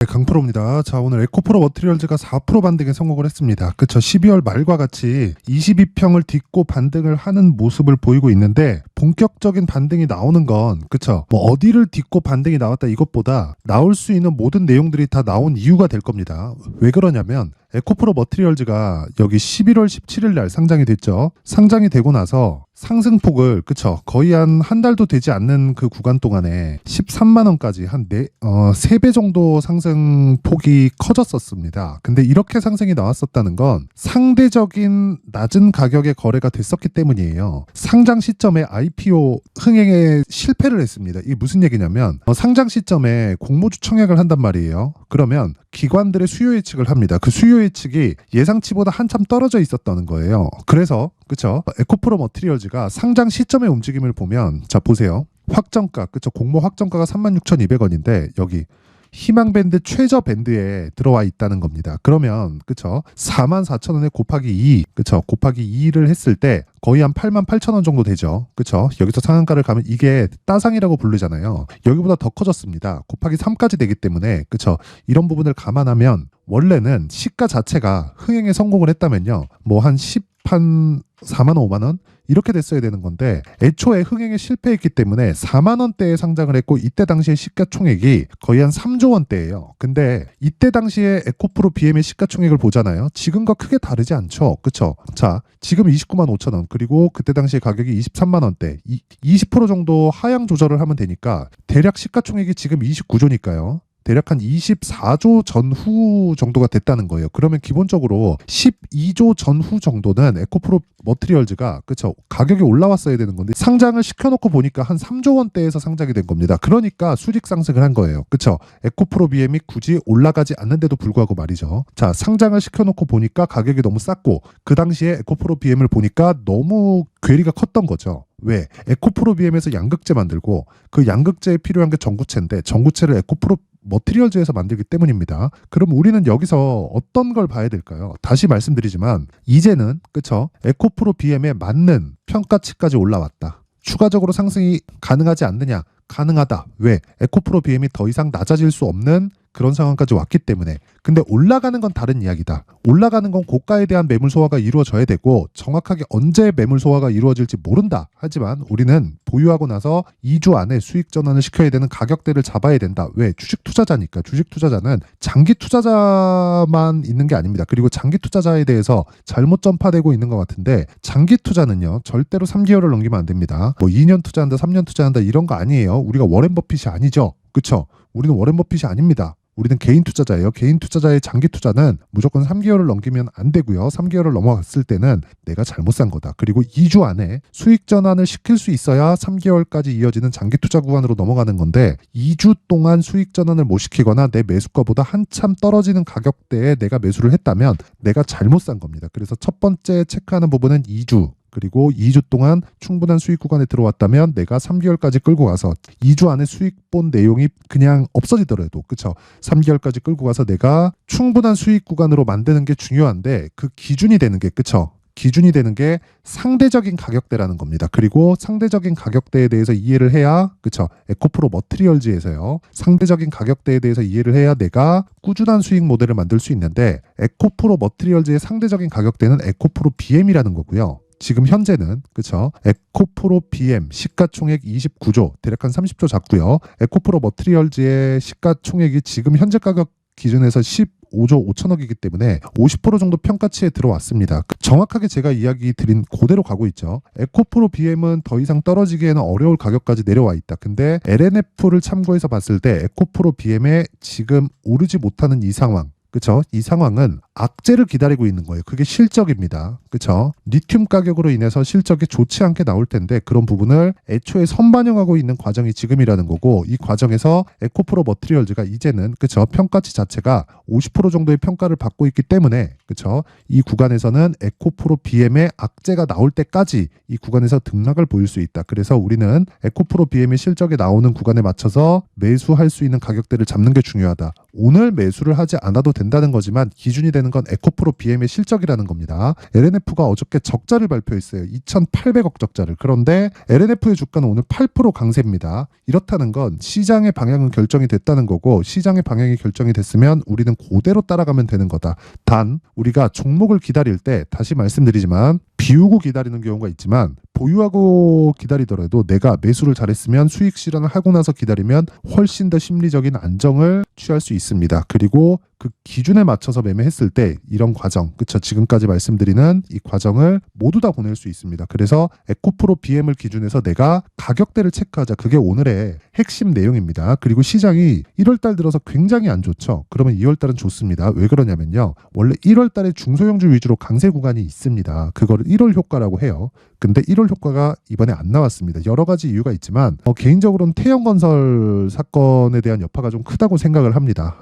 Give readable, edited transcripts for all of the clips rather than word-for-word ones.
네, 강프로입니다. 자, 오늘 에코프로 머티리얼즈가 4% 반등에 성공을 했습니다. 그쵸? 12월 말과 같이 22평을 딛고 반등을 하는 모습을 보이고 있는데, 본격적인 반등이 나오는 건, 그쵸? 뭐 어디를 딛고 반등이 나왔다 이것보다 나올 수 있는 모든 내용들이 다 나온 이유가 될 겁니다. 왜 그러냐면, 에코프로 머티리얼즈가 여기 11월 17일 날 상장이 됐죠. 상장이 되고 나서 상승폭을, 그쵸, 거의 한 달도 되지 않는 그 구간 동안에 13만 원까지 한 3배 정도 상승폭이 커졌었습니다. 근데 이렇게 상승이 나왔었다는 건 상대적인 낮은 가격에 거래가 됐었기 때문이에요. 상장 시점에 IPO 흥행에 실패를 했습니다. 이게 무슨 얘기냐면, 상장 시점에 공모주 청약을 한단 말이에요. 그러면 기관들의 수요 예측을 합니다. 그 수요 예측이 예상치보다 한참 떨어져 있었다는 거예요. 그래서, 그쵸, 에코프로 머티리얼즈가 상장 시점의 움직임을 보면, 자 보세요. 확정가, 그쵸, 공모 확정가가 36,200원인데 여기 희망밴드 최저 밴드에 들어와 있다는 겁니다. 그러면, 그쵸, 44,000원에 곱하기 2, 그쵸, 곱하기 2를 했을 때 거의 한 88,000원 정도 되죠. 그쵸? 여기서 상한가를 가면 이게 따상이라고 부르잖아요. 여기보다 더 커졌습니다. 곱하기 3까지 되기 때문에, 그쵸, 이런 부분을 감안하면 원래는 시가 자체가 흥행에 성공을 했다면요, 뭐 한 4만 원, 5만 원 이렇게 됐어야 되는 건데, 애초에 흥행에 실패했기 때문에 4만 원대에 상장을 했고, 이때 당시에 시가총액이 거의 한 3조 원대예요. 근데 이때 당시에 에코프로 BM의 시가총액을 보잖아요. 지금과 크게 다르지 않죠. 그쵸? 자, 지금 29만 5천 원, 그리고 그때 당시에 가격이 23만 원대, 20% 정도 하향 조절을 하면 되니까 대략 시가총액이 지금 29조니까요. 대략 한 24조 전후 정도가 됐다는 거예요. 그러면 기본적으로 12조 전후 정도는 에코프로 머티리얼즈가, 그쵸, 가격이 올라왔어야 되는 건데 상장을 시켜놓고 보니까 한 3조 원대에서 상장이 된 겁니다. 그러니까 수직 상승을 한 거예요. 그쵸? 에코프로 BM이 굳이 올라가지 않는데도 불구하고 말이죠. 자, 상장을 시켜놓고 보니까 가격이 너무 쌌고, 그 당시에 에코프로 BM을 보니까 너무 괴리가 컸던 거죠. 왜? 에코프로 BM에서 양극재 만들고, 그 양극재에 필요한 게 전구체인데 전구체를 에코프로 머티리얼즈에서 만들기 때문입니다. 그럼 우리는 여기서 어떤 걸 봐야 될까요? 다시 말씀드리지만 이제는, 그쵸, 에코프로 BM에 맞는 평가치까지 올라왔다. 추가적으로 상승이 가능하지 않느냐? 가능하다. 왜? 에코프로 BM이 더 이상 낮아질 수 없는 그런 상황까지 왔기 때문에. 근데 올라가는 건 다른 이야기다. 올라가는 건 고가에 대한 매물 소화가 이루어져야 되고, 정확하게 언제 매물 소화가 이루어질지 모른다. 하지만 우리는 보유하고 나서 2주 안에 수익 전환을 시켜야 되는 가격대를 잡아야 된다. 왜? 주식 투자자니까. 주식 투자자는 장기 투자자만 있는 게 아닙니다. 그리고 장기 투자자에 대해서 잘못 전파되고 있는 것 같은데, 장기 투자는요, 절대로 3개월을 넘기면 안 됩니다. 뭐 2년 투자한다, 3년 투자한다 이런 거 아니에요. 우리가 워렌 버핏이 아니죠. 그쵸? 우리는 워렌 버핏이 아닙니다. 우리는 개인 투자자예요. 개인 투자자의 장기 투자는 무조건 3개월을 넘기면 안 되고요. 3개월을 넘어갔을 때는 내가 잘못 산 거다. 그리고 2주 안에 수익 전환을 시킬 수 있어야 3개월까지 이어지는 장기 투자 구간으로 넘어가는 건데, 2주 동안 수익 전환을 못 시키거나 내 매수가보다 한참 떨어지는 가격대에 내가 매수를 했다면 내가 잘못 산 겁니다. 그래서 첫 번째 체크하는 부분은 2주. 그리고 2주 동안 충분한 수익 구간에 들어왔다면 내가 3개월까지 끌고 가서 2주 안에 수익 본 내용이 그냥 없어지더라도, 그쵸, 3개월까지 끌고 가서 내가 충분한 수익 구간으로 만드는 게 중요한데, 그 기준이 되는 게, 그쵸, 기준이 되는 게 상대적인 가격대라는 겁니다. 그리고 상대적인 가격대에 대해서 이해를 해야, 그쵸, 에코프로 머티리얼즈에서요, 상대적인 가격대에 대해서 이해를 해야 내가 꾸준한 수익 모델을 만들 수 있는데, 에코프로 머티리얼즈의 상대적인 가격대는 에코프로 BM이라는 거고요. 지금 현재는, 그쵸, 에코프로 BM 시가총액 29조, 대략 한 30조 잡고요. 에코프로 머티리얼즈의 시가총액이 지금 현재 가격 기준에서 15조 5천억이기 때문에 50% 정도 평가치에 들어왔습니다. 정확하게 제가 이야기 드린 그대로 가고 있죠. 에코프로 BM은 더 이상 떨어지기에는 어려울 가격까지 내려와 있다. 근데 LNF를 참고해서 봤을 때 에코프로 BM에 지금 오르지 못하는 이 상황, 그쵸? 이 상황은 악재를 기다리고 있는 거예요. 그게 실적입니다. 그쵸? 리튬 가격으로 인해서 실적이 좋지 않게 나올 텐데, 그런 부분을 애초에 선반영하고 있는 과정이 지금이라는 거고, 이 과정에서 에코프로 머티리얼즈가 이제는, 그쵸, 평가치 자체가 50% 정도의 평가를 받고 있기 때문에, 그쵸, 이 구간에서는 에코프로 BM의 악재가 나올 때까지 이 구간에서 등락을 보일 수 있다. 그래서 우리는 에코프로 BM의 실적이 나오는 구간에 맞춰서 매수할 수 있는 가격대를 잡는 게 중요하다. 오늘 매수를 하지 않아도 된다는 거지만 기준이 되는 되는 건 에코프로 BM의 실적이라는 겁니다. LNF가 어저께 적자를 발표했어요. 2,800억 적자를. 그런데 LNF의 주가는 오늘 8% 강세입니다. 이렇다는 건 시장의 방향은 결정이 됐다는 거고, 시장의 방향이 결정이 됐으면 우리는 그대로 따라가면 되는 거다. 단 우리가 종목을 기다릴 때 다시 말씀드리지만 비우고 기다리는 경우가 있지만 보유하고 기다리더라도 내가 매수를 잘했으면 수익 실현을 하고 나서 기다리면 훨씬 더 심리적인 안정을 취할 수 있습니다. 그리고 그 기준에 맞춰서 매매했을 때 이런 과정, 그쵸? 지금까지 말씀드리는 이 과정을 모두 다 보낼 수 있습니다. 그래서 에코프로 BM을 기준해서 내가 가격대를 체크하자. 그게 오늘의 핵심 내용입니다. 그리고 시장이 1월달 들어서 굉장히 안 좋죠. 그러면 2월달은 좋습니다. 왜 그러냐면요. 원래 1월달에 중소형주 위주로 강세 구간이 있습니다. 그거를 1월 효과라고 해요. 근데 1월 효과가 이번에 안 나왔습니다. 여러 가지 이유가 있지만 개인적으로는 태영건설 사건에 대한 여파가 좀 크다고 생각을 합니다.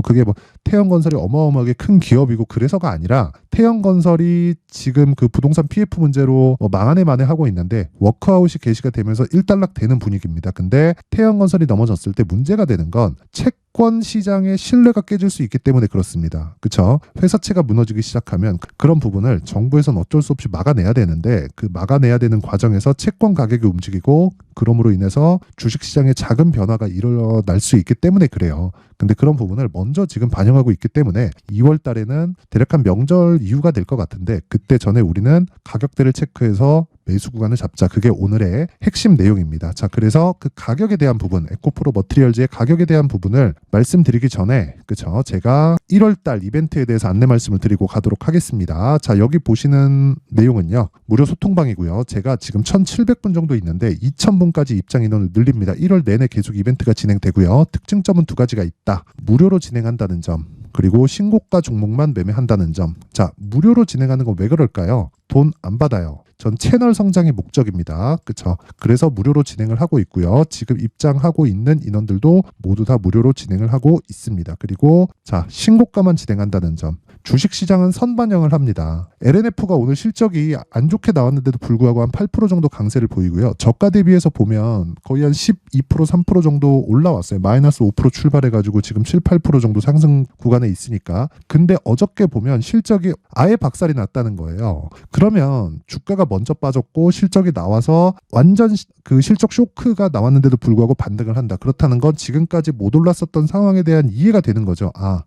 그게 뭐 태영건설이 어마어마하게 큰 기업이고 그래서가 아니라 태영건설이 지금 그 부동산 PF 문제로 망하네 만에 하고 있는데 워크아웃이 개시가 되면서 일단락 되는 분위기입니다. 근데 태영건설이 넘어졌을 때 문제가 되는 건 채권 시장의 신뢰가 깨질 수 있기 때문에 그렇습니다. 그렇죠? 회사채가 무너지기 시작하면 그런 부분을 정부에서는 어쩔 수 없이 막아내야 되는데 그 막아내야 되는 과정에서 채권 가격이 움직이고 그럼으로 인해서 주식시장에 작은 변화가 일어날 수 있기 때문에 그래요. 근데 그런 부분을 먼저 지금 반영하고 있기 때문에 2월 달에는 대략 한 명절 이후가 될 것 같은데 그때 전에 우리는 가격대를 체크해서 매수 구간을 잡자. 그게 오늘의 핵심 내용입니다. 자, 그래서 그 가격에 대한 부분, 에코프로 머티리얼즈의 가격에 대한 부분을 말씀드리기 전에, 그쵸? 제가 1월달 이벤트에 대해서 안내 말씀을 드리고 가도록 하겠습니다. 자, 여기 보시는 내용은요, 무료 소통방이고요. 제가 지금 1,700분 정도 있는데 2,000분까지 입장 인원을 늘립니다. 1월 내내 계속 이벤트가 진행되고요. 특징점은 두 가지가 있다. 무료로 진행한다는 점. 그리고 신고가 종목만 매매한다는 점. 자, 무료로 진행하는 건 왜 그럴까요? 돈 안 받아요. 전 채널 성장이 목적입니다. 그쵸? 그래서 무료로 진행을 하고 있고요. 지금 입장하고 있는 인원들도 모두 다 무료로 진행을 하고 있습니다. 그리고 자, 신고가만 진행한다는 점. 주식시장은 선반영을 합니다. LNF가 오늘 실적이 안 좋게 나왔는데도 불구하고 한 8% 정도 강세를 보이고요. 저가 대비해서 보면 거의 한 12%, 3% 정도 올라왔어요. 마이너스 5% 출발해가지고 지금 7, 8% 정도 상승 구간에 있으니까. 근데 어저께 보면 실적이 아예 박살이 났다는 거예요. 그러면 주가가 먼저 빠졌고 실적이 나와서 완전 그 실적 쇼크가 나왔는데도 불구하고 반등을 한다. 그렇다는 건 지금까지 못 올랐었던 상황에 대한 이해가 되는 거죠. 아,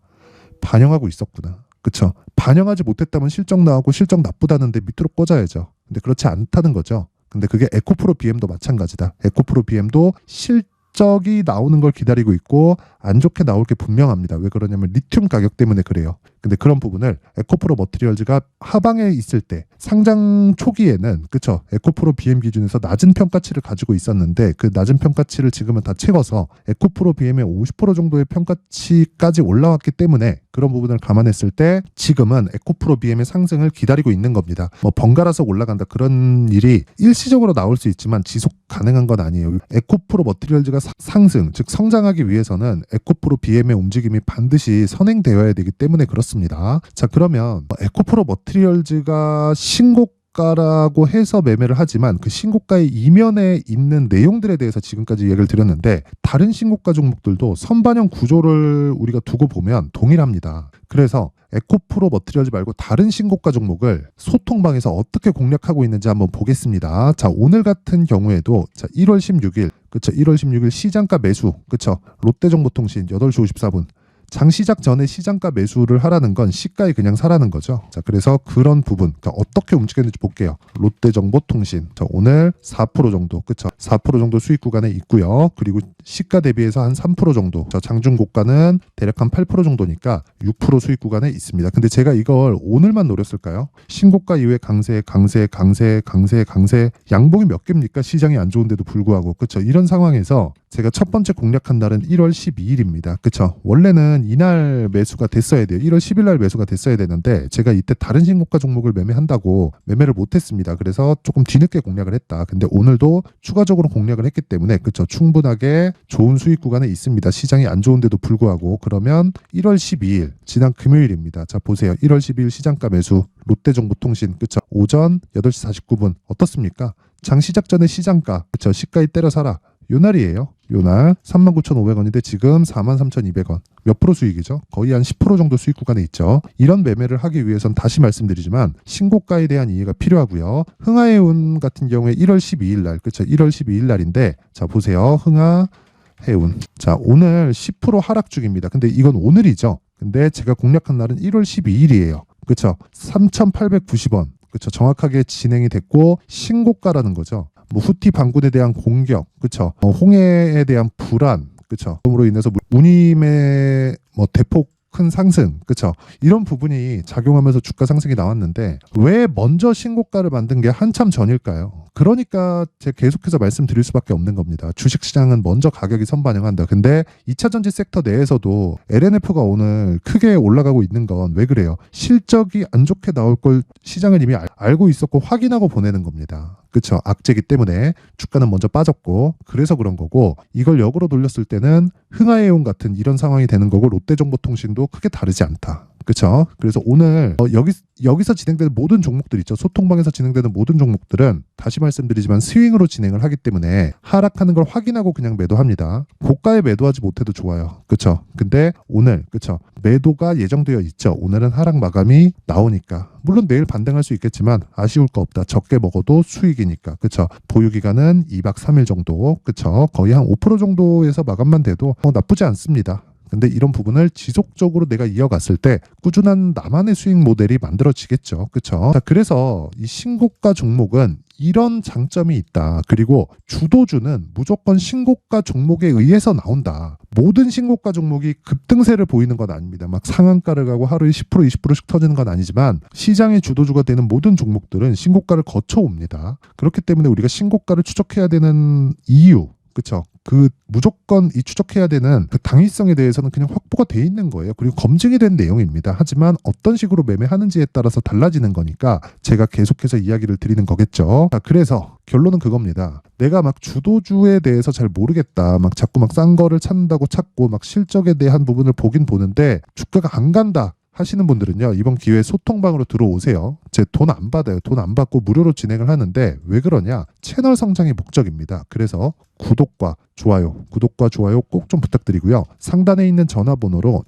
반영하고 있었구나. 그쵸? 반영하지 못했다면 실적 나오고 실적 나쁘다는데 밑으로 꽂아야죠. 근데 그렇지 않다는 거죠. 근데 그게 에코프로 BM도 마찬가지다. 에코프로 BM도 실적이 나오는 걸 기다리고 있고 안 좋게 나올 게 분명합니다. 왜 그러냐면 리튬 가격 때문에 그래요. 근데 그런 부분을 에코프로 머티리얼즈가 하방에 있을 때 상장 초기에는 그쵸 에코프로 BM 기준에서 낮은 평가치를 가지고 있었는데 그 낮은 평가치를 지금은 다 채워서 에코프로 BM의 50% 정도의 평가치까지 올라왔기 때문에 그런 부분을 감안했을 때 지금은 에코프로 BM의 상승을 기다리고 있는 겁니다. 뭐 번갈아서 올라간다 그런 일이 일시적으로 나올 수 있지만 지속 가능한 건 아니에요. 에코프로 머티리얼즈가 상승 즉 성장하기 위해서는 에코프로 BM의 움직임이 반드시 선행되어야 되기 때문에 그렇습니다. 자, 그러면 에코프로 머티리얼즈가 신고가라고 해서 매매를 하지만 그 신고가의 이면에 있는 내용들에 대해서 지금까지 얘기를 드렸는데 다른 신고가 종목들도 선반영 구조를 우리가 두고 보면 동일합니다. 그래서 에코프로 머티리얼즈 말고 다른 신고가 종목을 소통방에서 어떻게 공략하고 있는지 한번 보겠습니다. 자, 오늘 같은 경우에도 자, 1월 16일 그쵸 1월 16일 시장가 매수 그쵸 롯데정보통신 8시 54분 장 시작 전에 시장가 매수를 하라는 건 시가에 그냥 사라는 거죠. 자, 그래서 그런 부분 어떻게 움직였는지 볼게요. 롯데정보통신 자, 오늘 4% 정도 그쵸 4% 정도 수익 구간에 있고요. 그리고 시가 대비해서 한 3% 정도 저 장중 고가는 대략 한 8% 정도니까 6% 수익 구간에 있습니다. 근데 제가 이걸 오늘만 노렸을까요? 신고가 이후에 강세 양봉이 몇 개입니까? 시장이 안 좋은데도 불구하고 그쵸 이런 상황에서 제가 첫 번째 공략한 날은 1월 12일입니다. 그쵸? 원래는 이날 매수가 됐어야 돼요. 1월 10일 날 매수가 됐어야 되는데 제가 이때 다른 신고가 종목을 매매한다고 매매를 못했습니다. 그래서 조금 뒤늦게 공략을 했다. 근데 오늘도 추가적으로 공략을 했기 때문에 그쵸? 충분하게 좋은 수익 구간에 있습니다. 시장이 안 좋은데도 불구하고 그러면 1월 12일 지난 금요일입니다. 자, 보세요. 1월 12일 시장가 매수 롯데정보통신 그쵸? 오전 8시 49분 어떻습니까? 장 시작 전에 시장가 그쵸? 시가에 때려 사라. 요 날이에요. 요날 39,500원인데 지금 43,200원. 몇 프로 수익이죠? 거의 한 10% 정도 수익 구간에 있죠. 이런 매매를 하기 위해선 다시 말씀드리지만 신고가에 대한 이해가 필요하고요. 흥하해운 같은 경우에 1월 12일 날, 그렇죠? 1월 12일 날인데 자 보세요. 흥하해운. 자 오늘 10% 하락 중입니다. 근데 이건 오늘이죠. 근데 제가 공략한 날은 1월 12일이에요. 그렇죠? 3,890원. 그렇죠. 정확하게 진행이 됐고 신고가라는 거죠. 뭐 후티 반군에 대한 공격, 그렇죠. 홍해에 대한 불안, 그렇죠. 그로 인해서 운임의 뭐 대폭 큰 상승, 그렇죠. 이런 부분이 작용하면서 주가 상승이 나왔는데 왜 먼저 신고가를 만든 게 한참 전일까요? 그러니까 제가 계속해서 말씀드릴 수밖에 없는 겁니다. 주식시장은 먼저 가격이 선반영한다. 근데 2차 전지 섹터 내에서도 LNF가 오늘 크게 올라가고 있는 건 왜 그래요? 실적이 안 좋게 나올 걸 시장은 이미 알고 있었고 확인하고 보내는 겁니다. 그렇죠. 악재기 때문에 주가는 먼저 빠졌고 그래서 그런 거고 이걸 역으로 돌렸을 때는 흥하해운 같은 이런 상황이 되는 거고 롯데정보통신도 크게 다르지 않다. 그렇죠. 그래서 오늘 여기서 진행되는 모든 종목들 있죠. 소통방에서 진행되는 모든 종목들은 다시 말씀드리지만 스윙으로 진행을 하기 때문에 하락하는 걸 확인하고 그냥 매도합니다. 고가에 매도하지 못해도 좋아요. 그렇죠. 근데 오늘 그렇죠. 매도가 예정되어 있죠. 오늘은 하락 마감이 나오니까 물론 내일 반등할 수 있겠지만 아쉬울 거 없다. 적게 먹어도 수익이니까. 그렇죠. 보유 기간은 2박 3일 정도. 그렇죠. 거의 한 5% 정도에서 마감만 돼도 나쁘지 않습니다. 근데 이런 부분을 지속적으로 내가 이어갔을 때 꾸준한 나만의 수익 모델이 만들어지겠죠. 그렇죠? 자, 그래서 이 신고가 종목은 이런 장점이 있다. 그리고 주도주는 무조건 신고가 종목에 의해서 나온다. 모든 신고가 종목이 급등세를 보이는 건 아닙니다. 막 상한가를 가고 하루에 10% 20%씩 터지는 건 아니지만 시장의 주도주가 되는 모든 종목들은 신고가를 거쳐옵니다. 그렇기 때문에 우리가 신고가를 추적해야 되는 이유, 그렇죠? 그 무조건 이 추적해야 되는 그 당위성에 대해서는 그냥 확보가 돼 있는 거예요. 그리고 검증이 된 내용입니다. 하지만 어떤 식으로 매매하는지에 따라서 달라지는 거니까 제가 계속해서 이야기를 드리는 거겠죠. 자, 그래서 결론은 그겁니다. 내가 막 주도주에 대해서 잘 모르겠다. 막 자꾸 막 싼 거를 찾는다고 찾고 막 실적에 대한 부분을 보긴 보는데 주가가 안 간다. 하시는 분들은요. 이번 기회에 소통방으로 들어오세요. 제 돈 안 받아요. 돈 안 받고 무료로 진행을 하는데 왜 그러냐? 채널 성장이 목적입니다. 그래서 구독과 좋아요 꼭 좀 부탁드리고요. 상단에 있는 전화번호로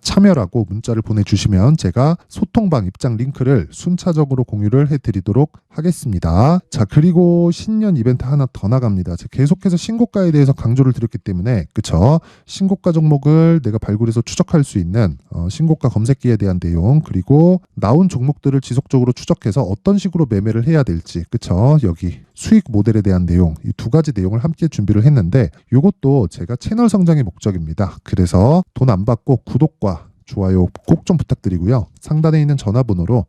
참여라고 문자를 보내주시면 제가 소통방 입장 링크를 순차적으로 공유를 해드리도록 하겠습니다. 자, 그리고 신년 이벤트 하나 더 나갑니다. 제가 계속해서 신고가에 대해서 강조를 드렸기 때문에 그쵸? 신고가 종목을 내가 발굴해서 추적할 수 있는 신고가 검색기에 대한 내용 그리고 나온 종목들을 지속적으로 추적해서 어떤 식으로 매매를 해야 될지 그쵸? 여기 수익 모델에 대한 내용 이 두 가지 내용을 함께 준비를 했는데 이것도 제가 채널 성장의 목적입니다. 그래서 돈 안 받고 구독과 좋아요 꼭 좀 부탁드리고요. 상단에 있는 전화번호로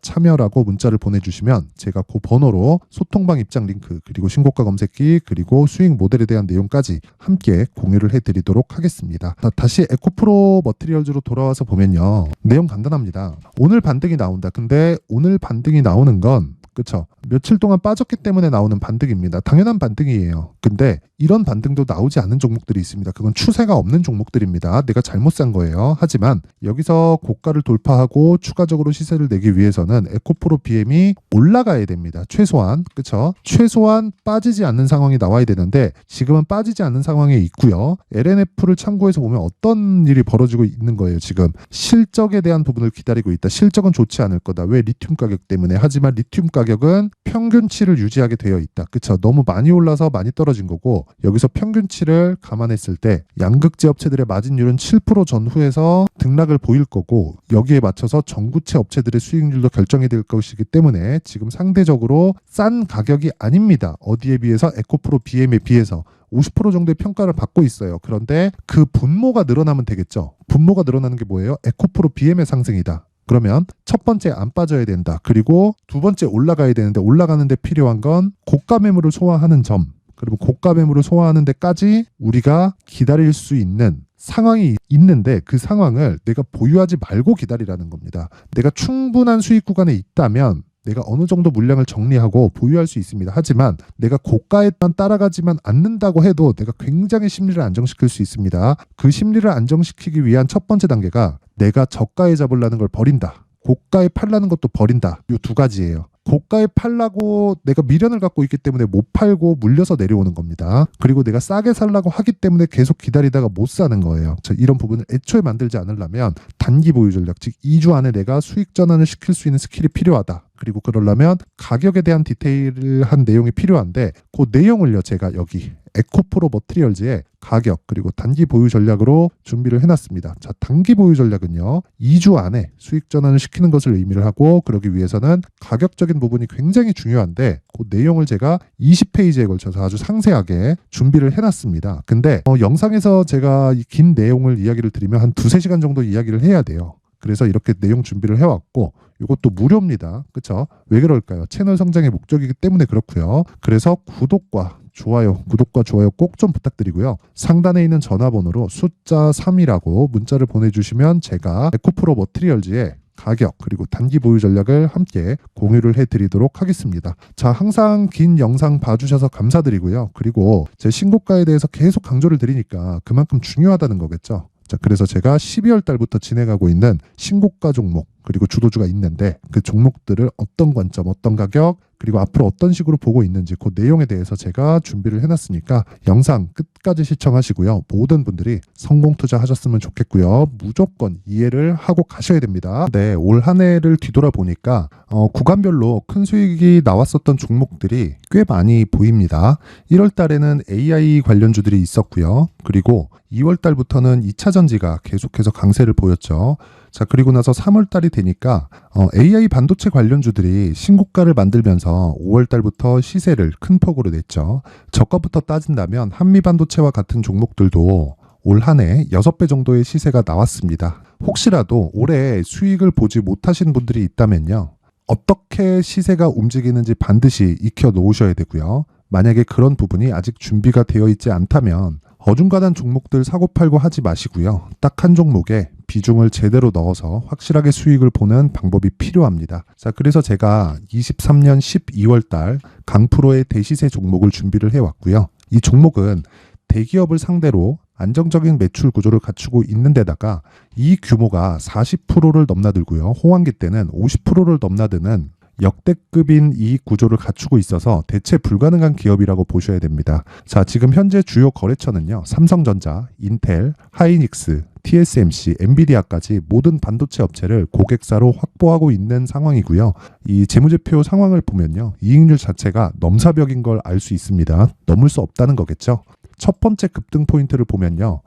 참여라고 문자를 보내주시면 제가 그 번호로 소통방 입장 링크 그리고 신고가 검색기 그리고 수익 모델에 대한 내용까지 함께 공유를 해드리도록 하겠습니다. 다시 에코프로 머티리얼즈로 돌아와서 보면요. 내용 간단합니다. 오늘 반등이 나온다. 근데 오늘 반등이 나오는 건 그쵸? 며칠 동안 빠졌기 때문에 나오는 반등입니다. 당연한 반등이에요. 근데 이런 반등도 나오지 않은 종목들이 있습니다. 그건 추세가 없는 종목들입니다. 내가 잘못 산 거예요. 하지만 여기서 고가를 돌파하고 추가적으로 시세를 내기 위해서는 에코프로 BM이 올라가야 됩니다. 최소한 그쵸? 최소한 빠지지 않는 상황이 나와야 되는데 지금은 빠지지 않는 상황에 있고요. LNF를 참고해서 보면 어떤 일이 벌어지고 있는 거예요. 지금 실적에 대한 부분을 기다리고 있다. 실적은 좋지 않을 거다. 왜? 리튬 가격 때문에. 하지만 리튬 가격은 평균치를 유지하게 되어 있다. 그쵸? 너무 많이 올라서 많이 떨어진 거고 여기서 평균치를 감안했을 때 양극재 업체들의 마진율은 7% 전후에서 등락을 보일 거고 여기에 맞춰서 전구체 업체들의 수익률도 결정이 될 것이기 때문에 지금 상대적으로 싼 가격이 아닙니다. 어디에 비해서? 에코프로 BM에 비해서 50% 정도의 평가를 받고 있어요. 그런데 그 분모가 늘어나면 되겠죠. 분모가 늘어나는 게 뭐예요? 에코프로 BM의 상승이다. 그러면 첫 번째 안 빠져야 된다. 그리고 두 번째 올라가야 되는데 올라가는 데 필요한 건 고가 매물을 소화하는 점. 그리고 고가 매물을 소화하는 데까지 우리가 기다릴 수 있는 상황이 있는데 그 상황을 내가 보유하지 말고 기다리라는 겁니다. 내가 충분한 수익 구간에 있다면 내가 어느 정도 물량을 정리하고 보유할 수 있습니다. 하지만 내가 고가에만 따라가지만 않는다고 해도 내가 굉장히 심리를 안정시킬 수 있습니다. 그 심리를 안정시키기 위한 첫 번째 단계가 내가 저가에 잡으려는 걸 버린다. 고가에 팔라는 것도 버린다. 이 두 가지예요. 고가에 팔라고 내가 미련을 갖고 있기 때문에 못 팔고 물려서 내려오는 겁니다. 그리고 내가 싸게 살라고 하기 때문에 계속 기다리다가 못 사는 거예요. 이런 부분을 애초에 만들지 않으려면 단기 보유 전략, 즉 2주 안에 내가 수익 전환을 시킬 수 있는 스킬이 필요하다. 그리고 그러려면 가격에 대한 디테일한 내용이 필요한데 그 내용을요 제가 여기 에코프로 머티리얼즈의 가격 그리고 단기 보유 전략으로 준비를 해놨습니다. 자, 단기 보유 전략은요 2주 안에 수익 전환을 시키는 것을 의미를 하고 그러기 위해서는 가격적인 부분이 굉장히 중요한데 그 내용을 제가 20페이지에 걸쳐서 아주 상세하게 준비를 해놨습니다. 근데 영상에서 제가 이 긴 내용을 이야기를 드리면 한 2-3시간 정도 이야기를 해야 돼요. 그래서 이렇게 내용 준비를 해왔고 이것도 무료입니다. 그렇죠? 왜 그럴까요? 채널 성장의 목적이기 때문에 그렇고요. 그래서 구독과 좋아요 꼭 좀 부탁드리고요. 상단에 있는 전화번호로 숫자 3이라고 문자를 보내주시면 제가 에코프로 머티리얼즈의 가격 그리고 단기 보유 전략을 함께 공유를 해드리도록 하겠습니다. 자, 항상 긴 영상 봐주셔서 감사드리고요. 그리고 제 신고가에 대해서 계속 강조를 드리니까 그만큼 중요하다는 거겠죠. 자, 그래서 제가 12월 달부터 진행하고 있는 신고가 종목 그리고 주도주가 있는데 그 종목들을 어떤 관점, 어떤 가격 그리고 앞으로 어떤 식으로 보고 있는지 그 내용에 대해서 제가 준비를 해놨으니까 영상 끝까지 시청하시고요. 모든 분들이 성공 투자하셨으면 좋겠고요. 무조건 이해를 하고 가셔야 됩니다. 네, 올 한 해를 뒤돌아보니까 구간별로 큰 수익이 나왔었던 종목들이 꽤 많이 보입니다. 1월 달에는 AI 관련주들이 있었고요. 그리고 2월 달부터는 2차 전지가 계속해서 강세를 보였죠. 자, 그리고 나서 3월 달이 되니까 AI 반도체 관련주들이 신고가를 만들면서 5월 달부터 시세를 큰 폭으로 냈죠. 저가부터 따진다면 한미 반도체와 같은 종목들도 올 한 해 6배 정도의 시세가 나왔습니다. 혹시라도 올해 수익을 보지 못하신 분들이 있다면요. 어떻게 시세가 움직이는지 반드시 익혀 놓으셔야 되고요. 만약에 그런 부분이 아직 준비가 되어 있지 않다면 어중간한 종목들 사고팔고 하지 마시고요. 딱 한 종목에 비중을 제대로 넣어서 확실하게 수익을 보는 방법이 필요합니다. 자, 그래서 제가 23년 12월 달 강프로의 대시세 종목을 준비를 해왔고요. 이 종목은 대기업을 상대로 안정적인 매출 구조를 갖추고 있는 데다가 이 규모가 40%를 넘나들고요. 호황기 때는 50%를 넘나드는 역대급인 이익 구조를 갖추고 있어서 대체 불가능한 기업이라고 보셔야 됩니다. 자, 지금 현재 주요 거래처는요. 삼성전자, 인텔, 하이닉스, TSMC, 엔비디아까지 모든 반도체 업체를 고객사로 확보하고 있는 상황이고요. 이 재무제표 상황을 보면요. 이익률 자체가 넘사벽인 걸 알 수 있습니다. 넘을 수 없다는 거겠죠. 첫 번째 급등 포인트를 보면요.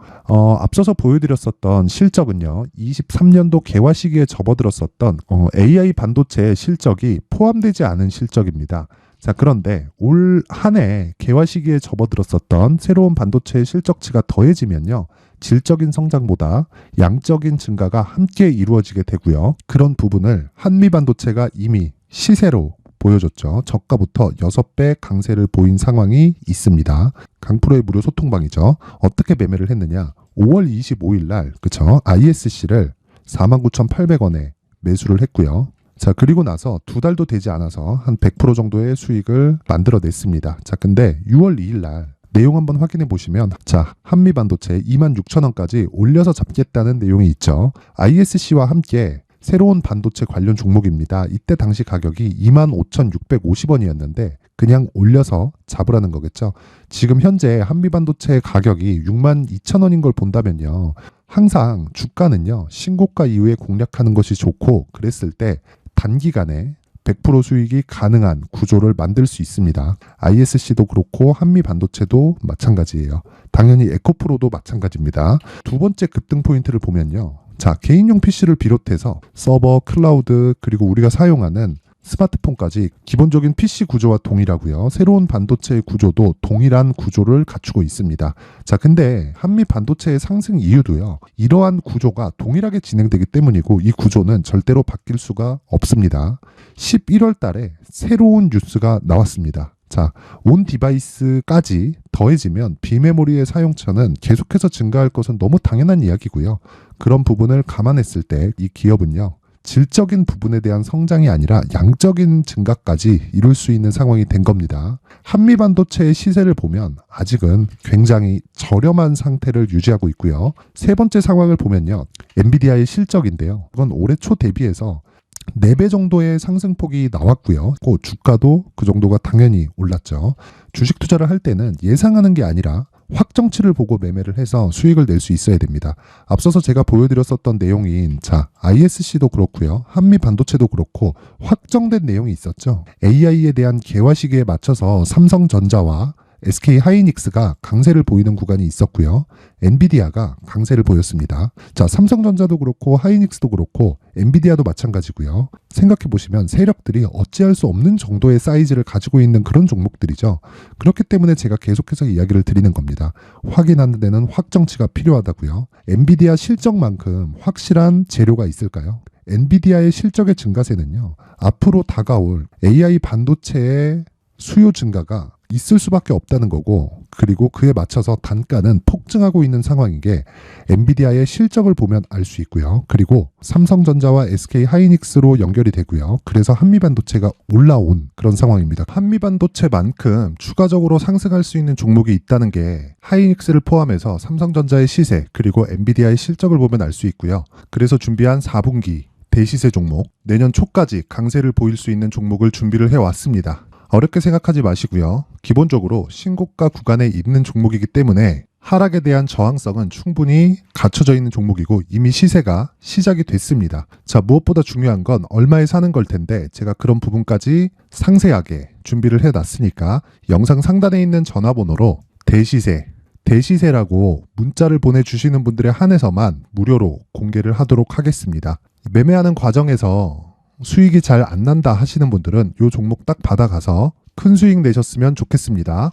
앞서서 보여드렸었던 실적은요. 23년도 개화 시기에 접어들었었던 AI 반도체의 실적이 포함되지 않은 실적입니다. 자, 그런데 올 한 해 개화 시기에 접어들었었던 새로운 반도체의 실적치가 더해지면요. 질적인 성장보다 양적인 증가가 함께 이루어지게 되고요. 그런 부분을 한미 반도체가 이미 시세로 보여줬죠. 저가부터 6배 강세를 보인 상황이 있습니다. 강프로의 무료 소통방이죠. 어떻게 매매를 했느냐. 5월 25일 날 그쵸? ISC를 49,800원에 매수를 했고요. 자, 그리고 나서 2달도 되지 않아서 한 100% 정도의 수익을 만들어냈습니다. 자, 근데 6월 2일 날 내용 한번 확인해 보시면 자, 한미 반도체 26,000원까지 올려서 잡겠다는 내용이 있죠. ISC와 함께 새로운 반도체 관련 종목입니다. 이때 당시 가격이 25,650원이었는데 그냥 올려서 잡으라는 거겠죠. 지금 현재 한미반도체 가격이 62,000원인 걸 본다면요. 항상 주가는요. 신고가 이후에 공략하는 것이 좋고 그랬을 때 단기간에 100% 수익이 가능한 구조를 만들 수 있습니다. ISC도 그렇고 한미반도체도 마찬가지예요. 당연히 에코프로도 마찬가지입니다. 두 번째 급등 포인트를 보면요. 자, 개인용 PC를 비롯해서 서버, 클라우드, 그리고 우리가 사용하는 스마트폰까지 기본적인 PC 구조와 동일하고요. 새로운 반도체의 구조도 동일한 구조를 갖추고 있습니다. 자, 근데 한미 반도체의 상승 이유도요. 이러한 구조가 동일하게 진행되기 때문이고 이 구조는 절대로 바뀔 수가 없습니다. 11월 달에 새로운 뉴스가 나왔습니다. 자, 온 디바이스까지 더해지면 비메모리의 사용처는 계속해서 증가할 것은 너무 당연한 이야기고요. 그런 부분을 감안했을 때 이 기업은요. 질적인 부분에 대한 성장이 아니라 양적인 증가까지 이룰 수 있는 상황이 된 겁니다. 한미 반도체의 시세를 보면 아직은 굉장히 저렴한 상태를 유지하고 있고요. 세 번째 상황을 보면요. 엔비디아의 실적인데요. 그건 올해 초 대비해서 4배 정도의 상승폭이 나왔고요. 주가도 그 정도가 당연히 올랐죠. 주식 투자를 할 때는 예상하는 게 아니라 확정치를 보고 매매를 해서 수익을 낼 수 있어야 됩니다. 앞서서 제가 보여드렸었던 내용인 ISC도 그렇고요. 한미 반도체도 그렇고 확정된 내용이 있었죠. AI에 대한 개화 시기에 맞춰서 삼성전자와 SK 하이닉스가 강세를 보이는 구간이 있었고요. 엔비디아가 강세를 보였습니다. 삼성전자도 그렇고 하이닉스도 그렇고 엔비디아도 마찬가지고요. 생각해 보시면 세력들이 어찌할 수 없는 정도의 사이즈를 가지고 있는 그런 종목들이죠. 그렇기 때문에 제가 계속해서 이야기를 드리는 겁니다. 확인하는 데는 확정치가 필요하다고요. 엔비디아 실적만큼 확실한 재료가 있을까요? 엔비디아의 실적의 증가세는요. 앞으로 다가올 AI 반도체의 수요 증가가 있을 수밖에 없다는 거고, 그리고 그에 맞춰서 단가는 폭증하고 있는 상황인 게 엔비디아의 실적을 보면 알 수 있고요. 그리고 삼성전자와 SK 하이닉스로 연결이 되고요. 그래서 한미반도체가 올라온 그런 상황입니다. 한미반도체만큼 추가적으로 상승할 수 있는 종목이 있다는 게 하이닉스를 포함해서 삼성전자의 시세 그리고 엔비디아의 실적을 보면 알 수 있고요. 그래서 준비한 4분기 대시세 종목, 내년 초까지 강세를 보일 수 있는 종목을 준비를 해왔습니다. 어렵게 생각하지 마시고요. 기본적으로 신고가 구간에 있는 종목이기 때문에 하락에 대한 저항성은 충분히 갖춰져 있는 종목이고 이미 시세가 시작이 됐습니다. 무엇보다 중요한 건 얼마에 사는 걸 텐데 제가 그런 부분까지 상세하게 준비를 해놨으니까 영상 상단에 있는 전화번호로 대시세라고 문자를 보내주시는 분들에 한해서만 무료로 공개를 하도록 하겠습니다. 매매하는 과정에서 수익이 잘 안 난다 하시는 분들은 이 종목 딱 받아가서 큰 수익 내셨으면 좋겠습니다.